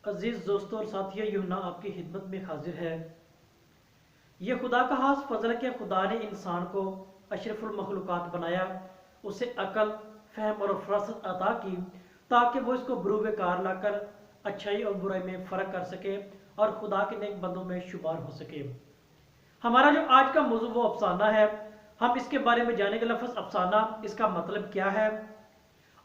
अजीज दोस्तों और साथियों, यूना आपकी खिदमत में हाजिर है। ये खुदा का खास फजल है कि खुदा ने इंसान को अशरफुल मखलूक़ात बनाया, उसे अकल, फहम और फरासत अता की ताकि वो इसको बरूब कार लाकर अच्छाई और बुराई में फ़र्क कर सके और खुदा के नेक बंदों में शुमार हो सके। हमारा जो आज का मौजू वो अफसाना है। हम इसके बारे में जानेंगे। लफ्ज़ अफसाना, इसका मतलब क्या है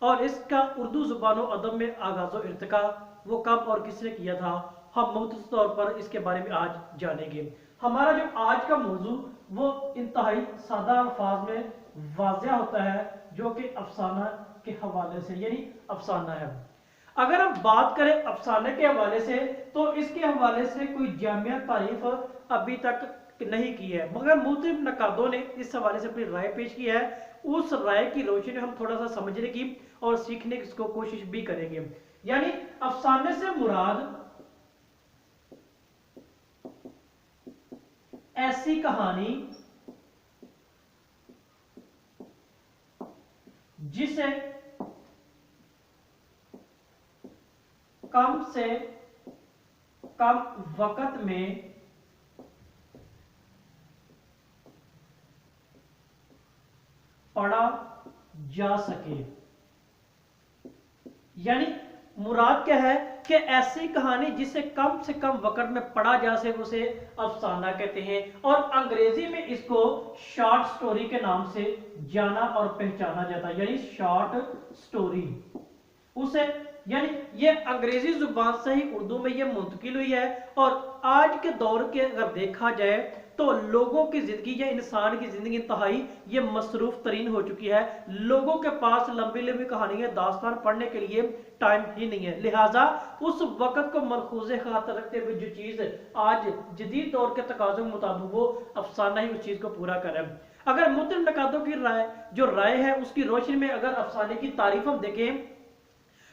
और इसका उर्दू ज़ुबान और अदब में आगाज़ और इर्तिका वो कब और किसने किया था, हम मुख्तसर तौर पर इसके बारे में आज जानेंगे। हमारा जो आज का मौजू वो इंतहाई सादा अल्फाज में वाज़िया होता है, जो कि अफसाना के हवाले से यानी अफसाना है। अगर हम बात करें अफसाने के हवाले से तो इसके हवाले से कोई जामिया तारीफ अभी तक नहीं की है, मगर मुख्तलिफ नकादों ने इस हवाले से अपनी राय पेश की है। उस राय की रोशनी में हम थोड़ा सा समझने की और सीखने की इसको कोशिश भी करेंगे। यानी अफसाने से मुराद ऐसी कहानी जिसे कम से कम वक्त में पढ़ा जा सके। यानी मुराद क्या है कि ऐसी कहानी जिसे कम से कम वक्त में पढ़ा जा सके उसे अफसाना कहते हैं, और अंग्रेजी में इसको शॉर्ट स्टोरी के नाम से जाना और पहचाना जाता है। यानी शॉर्ट स्टोरी उसे, यानी ये अंग्रेजी जुबान से ही उर्दू में ये मुंतकिल हुई है। और आज के दौर के अगर देखा जाए तो लोगों की जिंदगी या इंसान की जिंदगी इंतहाई ये मसरूफ तरीन हो चुकी है। लोगों के पास लंबी लंबी कहानियां दास्तान पढ़ने के लिए टाइम ही नहीं है। लिहाजा उस वक्त को मलखूज़े खातर रखते हुए जो चीज आज जदीद दौर के तकाज़ों के मुताबिक वो अफसाना ही उस चीज को पूरा करे। अगर मुख्तलिफ नकादों की राय है उसकी रोशनी में अगर अफसाने की तारीफ हम देखें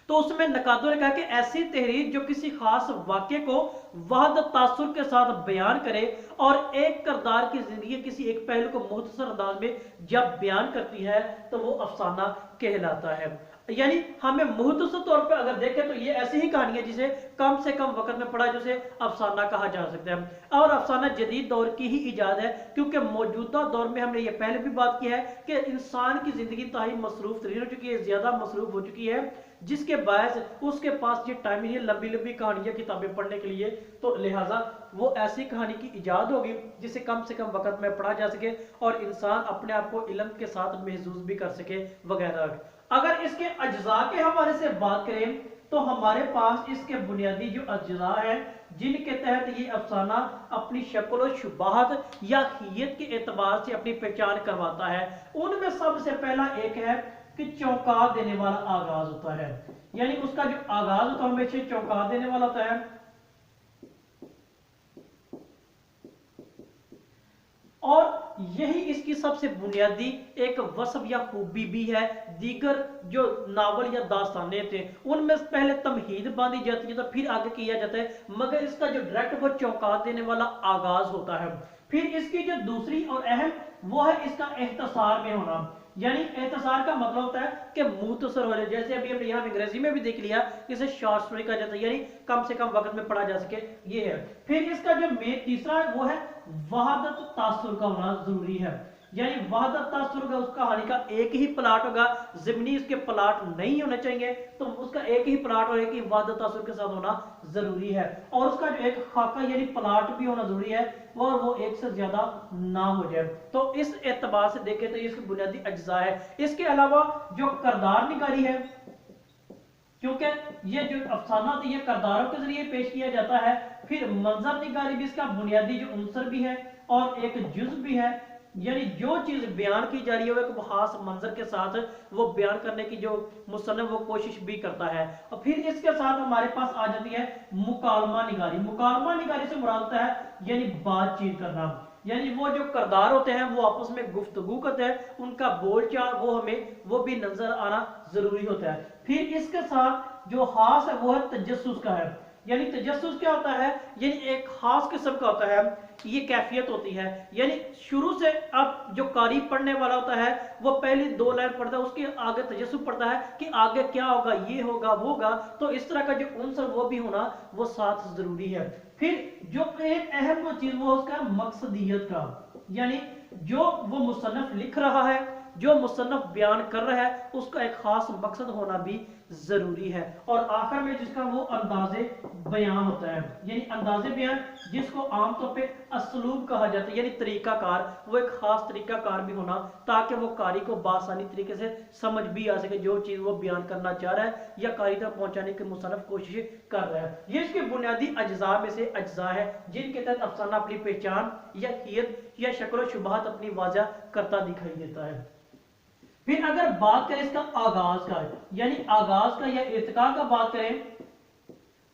तो उसमें नकादों ने कहा कि ऐसी तहरीर जो किसी खास वाक्य को वहदत तासुर के साथ बयान करे और एक किरदार की जिंदगी किसी एक पहलू को मुख्तसर अंदाज में जब बयान करती है तो वो अफसाना कहलाता है। यानी हमें मुख्तसर तौर पर अगर देखें तो ये ऐसी ही कहानी है जिसे कम से कम वक्त में पढ़ा जिसे अफसाना कहा जा सकता है। और अफसाना जदीद दौर की ही इजाद है, क्योंकि मौजूदा दौर में हमने ये पहले भी बात की है कि इंसान की जिंदगी इंतहाई मसरूफ तरीन हो चुकी है, ज्यादा मसरूफ हो चुकी है, जिसके बायस उसके पास ये टाइम नहीं है लंबी लंबी कहानियां किताबें पढ़ने के लिए। तो लिहाजा वो ऐसी कहानी की इजाद होगी जिसे कम से कम वक्त में पढ़ा जा सके और इंसान अपने आप को इल्म के साथ महसूस भी कर सके वगैरह। अगर इसके अज्जा के हवाले से बात करें तो हमारे पास इसके बुनियादी जो अज्जा है जिनके तहत ये अफसाना अपनी शक्ल और शुबाहत या हियत के एतबार से अपनी पहचान करवाता है, उनमें सबसे पहला एक है कि चौंका देने वाला आगाज होता है। यानी उसका जो आगाज होता है हमेशा चौंका देने वाला होता है, और यही इसकी सबसे बुनियादी एक वसफ या खूबी भी है। दीगर जो नावल या दास्ताने थे उनमें पहले तमहीद बांधी जाती है तो फिर आगे किया जाता है, मगर इसका जो डायरेक्ट वो चौंका देने वाला आगाज होता है। फिर इसकी जो दूसरी और अहम वो है इसका एहतसार में होना। यानी एहतसार का मतलब होता है कि मुख्तसर हो जाए, जैसे अभी हमने यहाँ अंग्रेजी में भी देख लिया इसे शॉर्ट स्टोरी कहा जाता है, यानी कम से कम वक्त में पढ़ा जा सके, ये है। फिर इसका जो तीसरा है वो है वहदत तासुर का होना जरूरी है। यानी वहदत तासुर का उस कहानी का एक ही प्लाट होगा, जिमनी उसके प्लाट नहीं होने चाहिए, तो उसका एक ही प्लाट और एक ही वहदत तासुर के साथ होना जरूरी है। और उसका जो एक खाका यानी प्लाट भी होना जरूरी है और वो एक से ज्यादा ना हो जाए। तो इस एतबार से देखें तो ये इसकी बुनियादी अज्जा है। इसके अलावा जो किरदार निगारी है, क्योंकि ये जो अफसाना थी ये किरदारों के जरिए पेश किया जाता है। फिर मंजर निगारी भी इसका बुनियादी जो उनसर भी है और एक जुज भी है। यानी जो चीज बयान की जा रही है वो एक खास मंजर के साथ वो बयान करने की जो मुसन्निफ वो कोशिश भी करता है। और फिर इसके साथ हमारे पास आ जाती है मुकालमा निगारी। मुकालमा निगारी से मुराद होता है यानी बातचीत करना, यानी वो जो किरदार होते हैं वो आपस में गुफ्तगू करते हैं, उनका बोलचाल वो हमें वो भी नजर आना जरूरी होता है। फिर इसके साथ जो खास है वो है तजस्सुस का है। यानी तजस्सुस क्या होता है, यानी एक खास किस्म का होता है, ये कैफियत होती है। यानी शुरू से अब जो कारी पढ़ने वाला होता है वो पहली 2 लाइन पढ़ता है, उसके आगे तजस्सुस पढ़ता है कि आगे क्या होगा, ये होगा वो होगा। तो इस तरह का जो उनसर वो भी होना वो साथ जरूरी है। फिर जो एक अहम वो चीज वो उसका मकसदियत का, यानी जो वो मुसन्नफ लिख रहा है, जो मुसन्नफ बयान कर रहा है, उसका एक खास मकसद होना भी जरूरी है। और आखिर में जिसका वो अंदाजे बयान होता है, यानी अंदाजे बयान जिसको आमतौर पे असलूब कहा जाता है, यानी तरीकाकार, वो एक खास तरीकाकार भी होना ताकि वो कारी को बासानी तरीके से समझ भी आ सके जो चीज वो बयान करना चाह रहा है या कारी तक पहुंचाने की मुसन्नफ कोशिश कर रहा है। ये इसके बुनियादी अज्जा में से अज्जा है जिनके तहत अफसाना अपनी पहचान या हियत या शक्ल शुबहत अपनी वाज़ा करता दिखाई देता है। फिर अगर बात करें इसका आगाज का, यानी आगाज का या इर्तिका का बात करें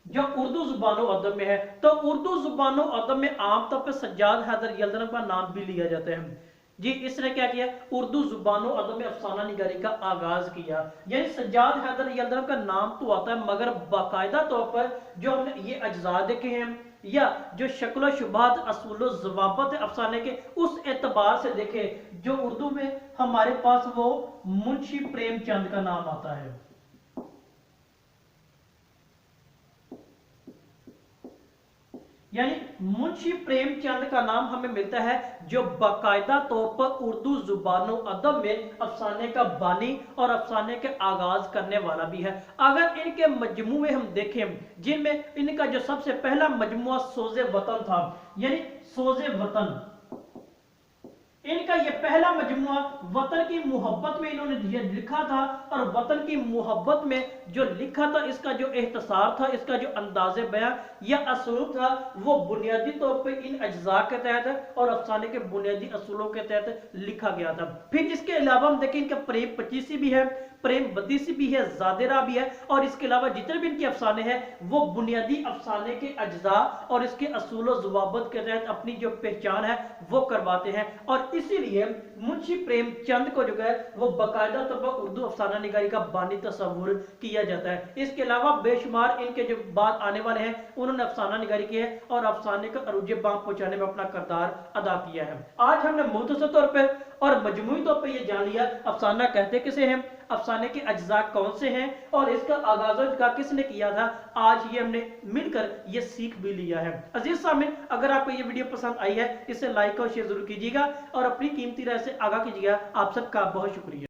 जो उर्दू जुबानो अदब में है, तो उर्दू जुबानो अदब में आमतौर पर सज्जाद हैदर यल्दनम का नाम भी लिया जाता है। जी इसने क्या किया, उर्दू जुबानो अदब में अफसाना निगारी का आगाज किया। यानी सज्जाद हैदर यल्दनम का नाम तो आता है मगर बाकायदा तौर पर जो हमने ये अज्जा देखे हैं या जो शक्ल शुबात असूल ज़वाबत अफसाने के उस एतबार से देखे, जो उर्दू में हमारे पास वो मुंशी प्रेमचंद का नाम आता है। यानी मुंशी प्रेमचंद का नाम हमें मिलता है जो बाकायदा तौर पर उर्दू जुबानो अदब में अफसाने का बानी और अफसाने के आगाज करने वाला भी है। अगर इनके मजमुए हम देखें जिनमें इनका जो सबसे पहला मजमुआ सोज़े वतन था, यानी सोज़े वतन, इनका ये पहला मजमुआ वतन की मोहब्बत में इन्होंने ये लिखा था। और वतन की मोहब्बत में जो लिखा था इसका जो एहतसार था, इसका जो अंदाज़े बयान या असलूब था वो बुनियादी तौर पे इन अज्जा के तहत और अफसाने के बुनियादी असूलों के तहत लिखा गया था। फिर इसके अलावा हम देखें इनका प्रेम पचीसी भी है, प्रेम बदीसी भी है, जादेरा भी है, और इसके अलावा जितने भी इनके अफसाने हैं वो बुनियादी अफसाने के अज्जा और इसके असूल व ज़वाबत के तहत अपनी जो पहचान है वो करवाते हैं। और इसीलिए मुंशी प्रेमचंद को जो है वो बाकायदा तौर पर उर्दू अफसाना निगारी का बानी तस्वुर किया जाता है। इसके अलावा बेशुमार इनके जो बाद आने वाले हैं उन्होंने अफसाना निगारी की है और अफसाने का अरूज बाम पहुंचाने में अपना किरदार अदा किया है। आज हमने मुख्तसर तौर पर और मजमूई तौर पर यह जान लिया अफसाना कहते किसे हैं, अफसाने के अज्जा कौन से हैं और इसका आगाज का किसने किया था। आज ये हमने मिलकर ये सीख भी लिया है। अजीज सामिन, अगर आपको ये वीडियो पसंद आई है इसे लाइक और शेयर जरूर कीजिएगा और अपनी कीमती राय से आगाह कीजिएगा। आप सबका बहुत शुक्रिया।